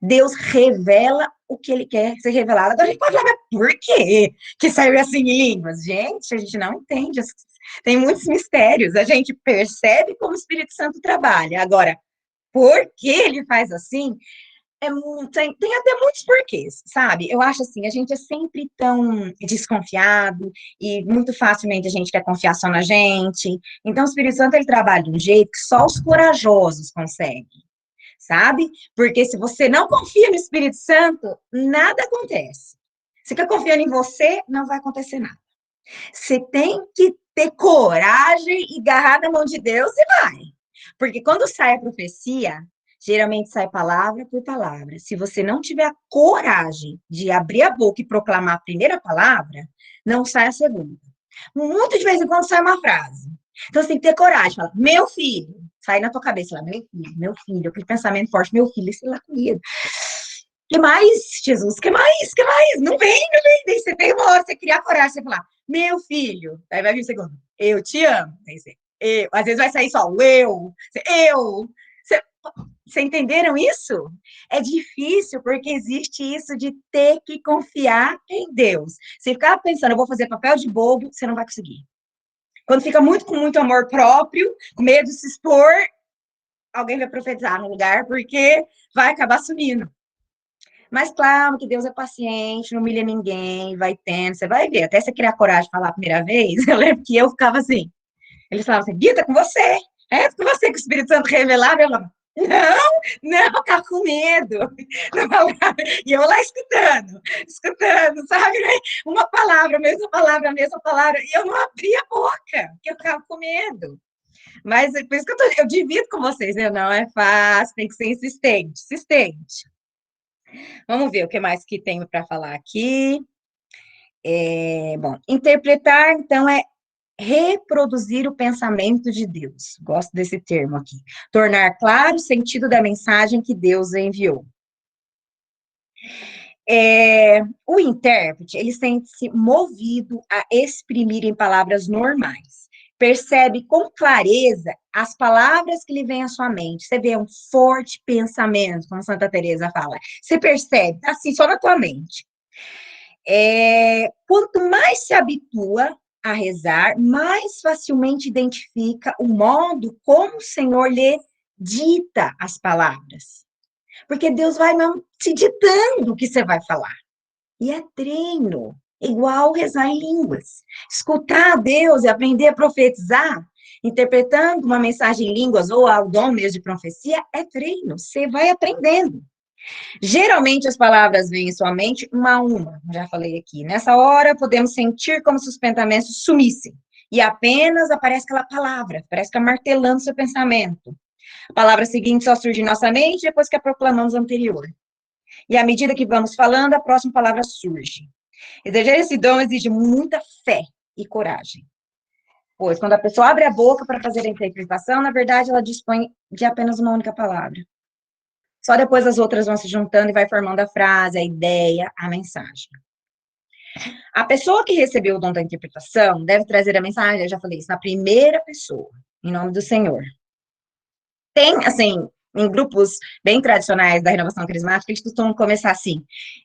Deus revela o que ele quer ser revelado. Agora a gente pode falar, mas por quê que saiu assim em línguas? Gente, a gente não entende. Tem muitos mistérios. A gente percebe como o Espírito Santo trabalha. Agora, por que ele faz assim? Tem até muitos porquês, sabe? Eu acho assim, a gente é sempre tão desconfiado e muito facilmente a gente quer confiar só na gente. Então, o Espírito Santo, ele trabalha de um jeito que só os corajosos conseguem, sabe? Porque se você não confia no Espírito Santo, nada acontece. Se fica confiando em você, não vai acontecer nada. Você tem que ter coragem e agarrar na mão de Deus e vai. Porque quando sai a profecia, geralmente sai palavra por palavra. Se você não tiver a coragem de abrir a boca e proclamar a primeira palavra, não sai a segunda. Muito de vez em quando sai uma frase. Então, você tem que ter coragem. Fala, meu filho. Sai na tua cabeça lá, meu filho. Aquele pensamento forte, meu filho, isso lá comigo. Que mais, Jesus? Que mais? Que mais? Não vem, não vem. Daí você tem uma hora, você criar coragem, você falar, meu filho. Aí vai vir o segundo, eu te amo. Aí você, eu. Às vezes vai sair só o eu. Você entenderam isso? É difícil, porque existe isso de ter que confiar em Deus. Se ficar pensando, eu vou fazer papel de bobo, você não vai conseguir. Quando fica com muito amor próprio, com medo de se expor, alguém vai profetizar no lugar, porque vai acabar sumindo. Mas claro que Deus é paciente, não humilha ninguém, vai tendo, você vai ver. Até você criar coragem de falar a primeira vez, eu lembro que eu ficava assim. Eles falavam assim, Guita, com você. É com você que o Espírito Santo revelava. Eu falava, não, tá com medo. E eu lá escutando, sabe? Uma palavra, a mesma palavra, e eu não abria a boca, porque eu ficava com medo. Mas por isso que eu divido com vocês, né? Não é fácil, tem que ser insistente. Vamos ver o que mais que tenho para falar aqui. Bom, interpretar, então, é reproduzir o pensamento de Deus. Gosto desse termo aqui. Tornar claro o sentido da mensagem que Deus enviou. O intérprete, ele sente-se movido a exprimir em palavras normais. Percebe com clareza as palavras que lhe vêm à sua mente. Você vê um forte pensamento, como Santa Teresa fala. Você percebe, assim, só na tua mente. Quanto mais se habitua a rezar, mais facilmente identifica o modo como o Senhor lhe dita as palavras. Porque Deus vai não te ditando o que você vai falar. E é treino, igual rezar em línguas. Escutar a Deus e aprender a profetizar, interpretando uma mensagem em línguas ou ao dom mesmo de profecia, é treino, você vai aprendendo. Geralmente as palavras vêm em sua mente uma a uma, já falei aqui. Nessa hora podemos sentir como se os pensamentos sumissem e apenas aparece aquela palavra, parece que é martelando seu pensamento. A palavra seguinte só surge em nossa mente depois que a proclamamos anterior. E à medida que vamos falando, a próxima palavra surge. Exercer esse dom exige muita fé e coragem. Pois quando a pessoa abre a boca para fazer a interpretação, na verdade ela dispõe de apenas uma única palavra. Só depois as outras vão se juntando e vai formando a frase, a ideia, a mensagem. A pessoa que recebeu o dom da interpretação deve trazer a mensagem, eu já falei isso, na primeira pessoa, em nome do Senhor. Tem, assim, em grupos bem tradicionais da renovação carismática, eles costumam começar assim,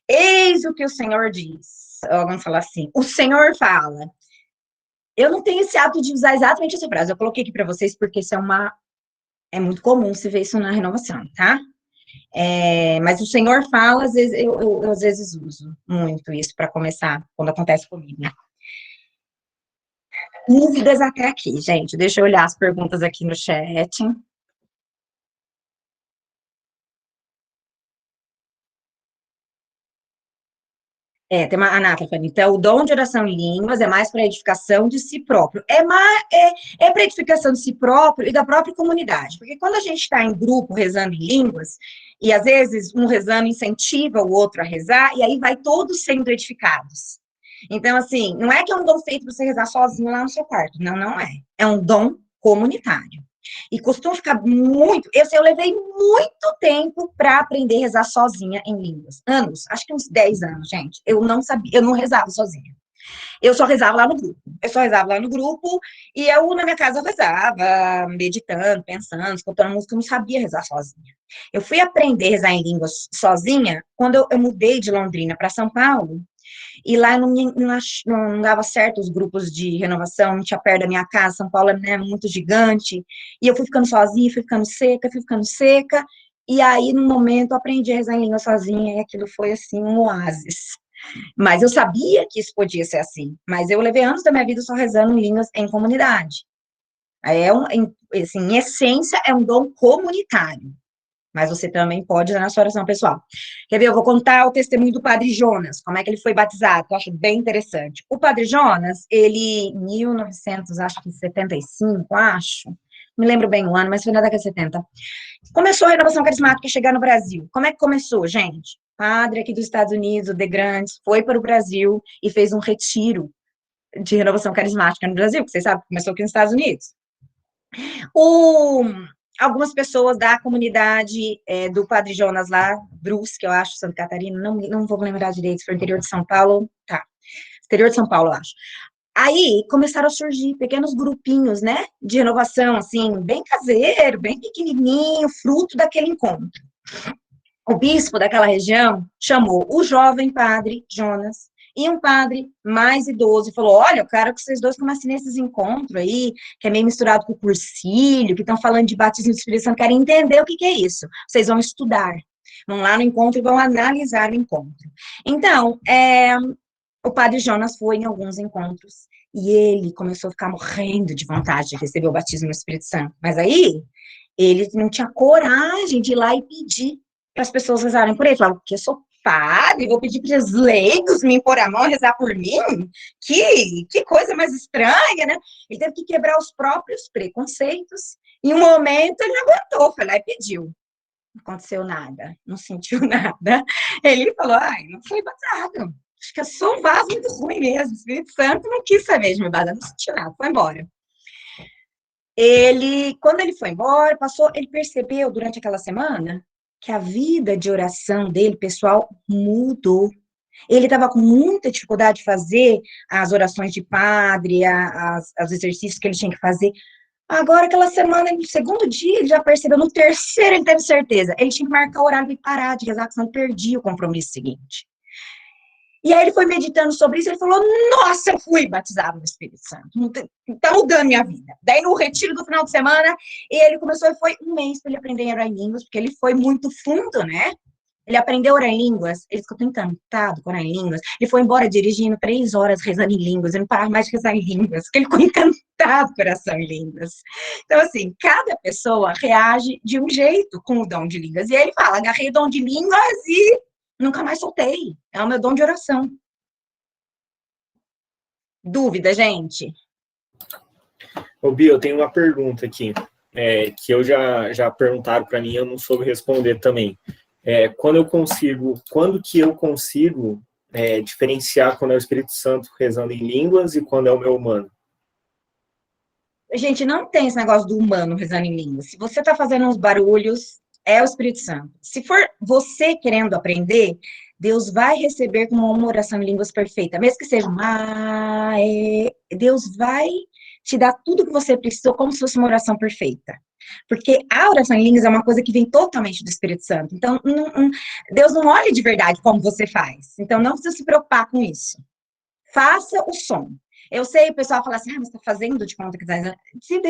eis o que o Senhor diz. alguém fala assim, o Senhor fala. Eu não tenho esse hábito de usar exatamente essa frase, eu coloquei aqui para vocês porque isso é muito comum se ver isso na renovação, tá? Mas o Senhor fala, às vezes, eu às vezes uso muito isso para começar, quando acontece comigo. Dúvidas até aqui, gente. Deixa eu olhar as perguntas aqui no chat. Tem uma, a Nata falando, então, o dom de oração em línguas é mais para edificação de si próprio. É para edificação de si próprio e da própria comunidade. Porque quando a gente está em grupo rezando em línguas, e às vezes um rezando incentiva o outro a rezar, e aí vai todos sendo edificados. Então, assim, não é que é um dom feito para você rezar sozinho lá no seu quarto. Não, não é. É um dom comunitário. E costuma ficar muito. Eu levei muito tempo para aprender a rezar sozinha em línguas. Anos, acho que uns 10 anos, gente. Eu não sabia, eu não rezava sozinha. Eu só rezava lá no grupo. E eu, na minha casa, eu rezava, meditando, pensando, escutando música, eu não sabia rezar sozinha. Eu fui aprender a rezar em línguas sozinha quando eu mudei de Londrina para São Paulo. E lá não dava certo os grupos de renovação, não tinha perto da minha casa, São Paulo é muito gigante, e eu fui ficando sozinha, fui ficando seca, e aí, no momento, eu aprendi a rezar em língua sozinha, e aquilo foi, assim, um oásis. Mas eu sabia que isso podia ser assim, mas eu levei anos da minha vida só rezando em línguas em comunidade. Assim, em essência, é um dom comunitário. Mas você também pode usar na sua oração pessoal. Quer ver? Eu vou contar o testemunho do Padre Jonas, como é que ele foi batizado, que eu acho bem interessante. O Padre Jonas, ele, em 1975, acho, me lembro bem o ano, mas foi na década de 70, começou a renovação carismática a chegar no Brasil. Como é que começou, gente? Padre aqui dos Estados Unidos, o De Grandes, foi para o Brasil e fez um retiro de renovação carismática no Brasil, que vocês sabem, começou aqui nos Estados Unidos. Algumas pessoas da comunidade do Padre Jonas lá, Brusque, eu acho, Santa Catarina, não vou lembrar direito, se foi interior de São Paulo, interior de São Paulo, eu acho. Aí começaram a surgir pequenos grupinhos, né, de renovação, assim, bem caseiro, bem pequenininho, fruto daquele encontro. O bispo daquela região chamou o jovem Padre Jonas e um padre mais idoso, e falou, olha, eu quero que vocês dois comecem nesses encontros aí, que é meio misturado com o cursilho, que estão falando de batismo do Espírito Santo, querem entender o que é isso. Vocês vão estudar, vão lá no encontro e vão analisar o encontro. Então, o Padre Jonas foi em alguns encontros, e ele começou a ficar morrendo de vontade de receber o batismo no Espírito Santo. Mas aí, ele não tinha coragem de ir lá e pedir para as pessoas rezarem por ele. Falava, porque eu sou padre, vou pedir para os leigos me impor a mão e rezar por mim? Que coisa mais estranha, né? Ele teve que quebrar os próprios preconceitos. Em um momento, ele não aguentou, foi lá e pediu. Não aconteceu nada, não sentiu nada. Ele falou, não foi batizado. Acho que eu sou um vaso muito ruim mesmo. O Espírito Santo não quis saber de me batizar, não sentiu nada, foi embora. Quando ele foi embora, ele percebeu durante aquela semana que a vida de oração dele, pessoal, mudou. Ele estava com muita dificuldade de fazer as orações de padre, os exercícios que ele tinha que fazer. Agora, aquela semana, no segundo dia, ele já percebeu, no terceiro ele teve certeza. Ele tinha que marcar o horário e parar de rezar, senão ele perdia o compromisso seguinte. E aí ele foi meditando sobre isso, ele falou, nossa, eu fui batizado no Espírito Santo, tá mudando minha vida. Daí no retiro do final de semana, ele começou, e foi um mês para ele aprender a orar em línguas, porque ele foi muito fundo, né? Ele aprendeu a orar em línguas, ele ficou encantado com orar em línguas, ele foi embora dirigindo 3 horas rezando em línguas, ele não parava mais de rezar em línguas, porque ele ficou encantado com oração em línguas. Então, assim, cada pessoa reage de um jeito com o dom de línguas, e ele fala, agarrei o dom de línguas e nunca mais soltei. É o meu dom de oração. Dúvida, gente? Ô, Bia, eu tenho uma pergunta aqui, que eu já perguntaram para mim, eu não soube responder também. Quando que eu consigo diferenciar quando é o Espírito Santo rezando em línguas e quando é o meu humano? Gente, não tem esse negócio do humano rezando em línguas. Se você está fazendo uns barulhos, é o Espírito Santo. Se for você querendo aprender, Deus vai receber como uma oração em línguas perfeita. Mesmo que seja Deus vai te dar tudo que você precisou como se fosse uma oração perfeita. Porque a oração em línguas é uma coisa que vem totalmente do Espírito Santo. Então, Deus não olha de verdade como você faz. Então, não precisa se preocupar com isso. Faça o som. Eu sei, o pessoal fala assim, mas está fazendo de conta que tá... Se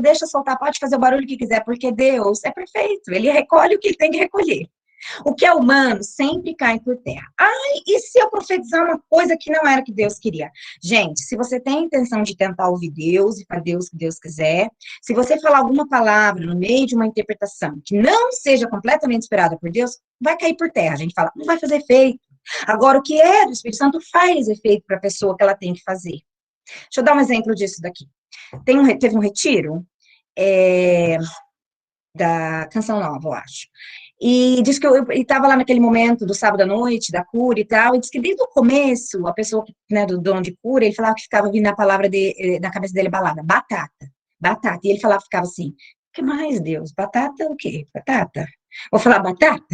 deixa soltar, pode fazer o barulho que quiser, porque Deus é perfeito, ele recolhe o que ele tem que recolher. O que é humano sempre cai por terra. Ai, e se eu profetizar uma coisa que não era o que Deus queria? Gente, se você tem a intenção de tentar ouvir Deus e para Deus o que Deus quiser, se você falar alguma palavra no meio de uma interpretação que não seja completamente inspirada por Deus, vai cair por terra. A gente fala, não vai fazer efeito. Agora, o que é do Espírito Santo faz efeito para a pessoa que ela tem que fazer. Deixa eu dar um exemplo disso daqui. Teve um retiro da Canção Nova, eu acho. E diz que eu estava lá naquele momento do sábado à noite, da cura e tal, e diz que desde o começo, a pessoa, né, do dono de cura, ele falava que ficava vindo a palavra na cabeça dele, balada, batata, batata. E ele falava, ficava assim, o que mais, Deus? Batata o quê? Batata? Vou falar batata?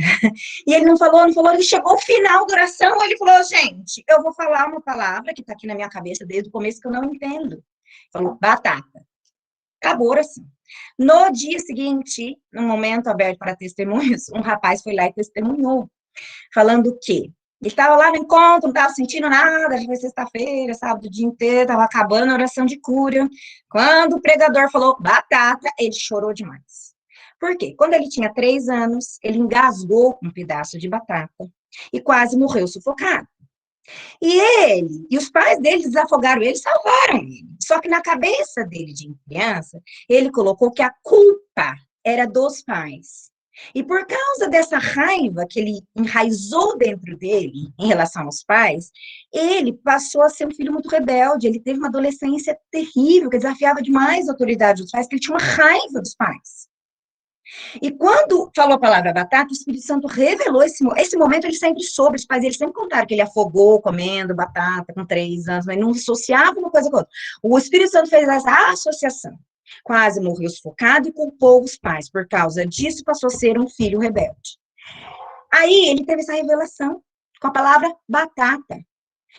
E ele não falou, ele chegou ao final da oração, ele falou, gente, eu vou falar uma palavra que está aqui na minha cabeça desde o começo que eu não entendo. Falou, batata. Acabou a oração. No dia seguinte, no momento aberto para testemunhos, um rapaz foi lá e testemunhou, falando que ele estava lá no encontro, não estava sentindo nada, já foi sexta-feira, sábado, o dia inteiro, estava acabando a oração de cura. Quando o pregador falou batata, ele chorou demais. Por quê? Quando ele tinha 3 anos, ele engasgou com um pedaço de batata e quase morreu sufocado. E os pais dele desafogaram ele, salvaram ele. Só que na cabeça dele, de criança, ele colocou que a culpa era dos pais. E por causa dessa raiva que ele enraizou dentro dele, em relação aos pais, ele passou a ser um filho muito rebelde. Ele teve uma adolescência terrível, que desafiava demais a autoridade dos pais, porque ele tinha uma raiva dos pais. E quando falou a palavra batata, o Espírito Santo revelou esse momento, ele sempre soube, os pais dele sempre contaram que ele afogou comendo batata com 3 anos, mas não associava uma coisa com a outra. O Espírito Santo fez essa associação. Quase morreu sufocado e culpou os pais. Por causa disso, passou a ser um filho rebelde. Aí, ele teve essa revelação com a palavra batata.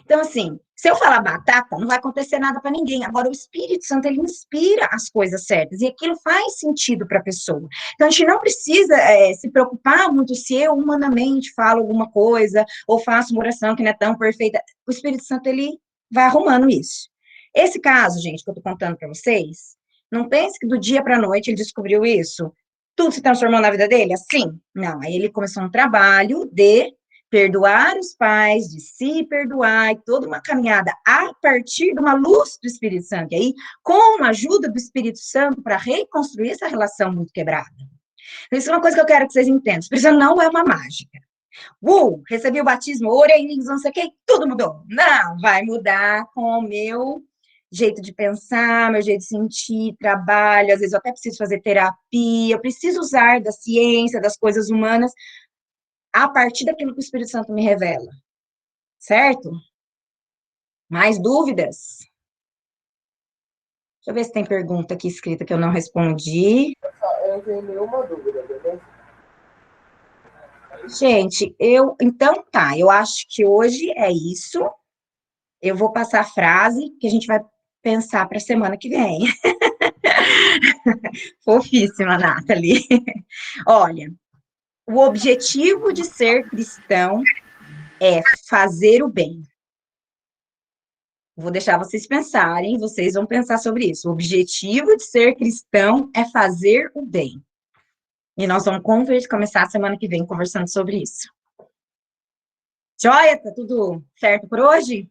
Então, assim, se eu falar batata, não vai acontecer nada para ninguém. Agora, o Espírito Santo, ele inspira as coisas certas, e aquilo faz sentido para a pessoa. Então, a gente não precisa se preocupar muito se eu, humanamente, falo alguma coisa, ou faço uma oração que não é tão perfeita. O Espírito Santo, ele vai arrumando isso. Esse caso, gente, que eu tô contando para vocês, não pense que do dia para a noite ele descobriu isso. Tudo se transformou na vida dele? Assim? Não. Aí ele começou um trabalho de perdoar os pais, de se perdoar, e toda uma caminhada a partir de uma luz do Espírito Santo. E aí, com a ajuda do Espírito Santo, para reconstruir essa relação muito quebrada. Isso é uma coisa que eu quero que vocês entendam. O Espírito Santo não é uma mágica. Recebi o batismo, orei, não sei o que, tudo mudou. Não, vai mudar com o meu jeito de pensar, meu jeito de sentir, trabalho, às vezes eu até preciso fazer terapia, eu preciso usar da ciência, das coisas humanas, a partir daquilo que o Espírito Santo me revela. Certo? Mais dúvidas? Deixa eu ver se tem pergunta aqui escrita que eu não respondi. Eu não tenho nenhuma dúvida, beleza? Gente, então tá, eu acho que hoje é isso. Eu vou passar a frase que a gente vai pensar para a semana que vem. Fofíssima, Nathalie. Olha, o objetivo de ser cristão é fazer o bem. Vou deixar vocês pensarem, vocês vão pensar sobre isso. O objetivo de ser cristão é fazer o bem. E nós vamos começar a semana que vem conversando sobre isso. Joia? Tá tudo certo por hoje?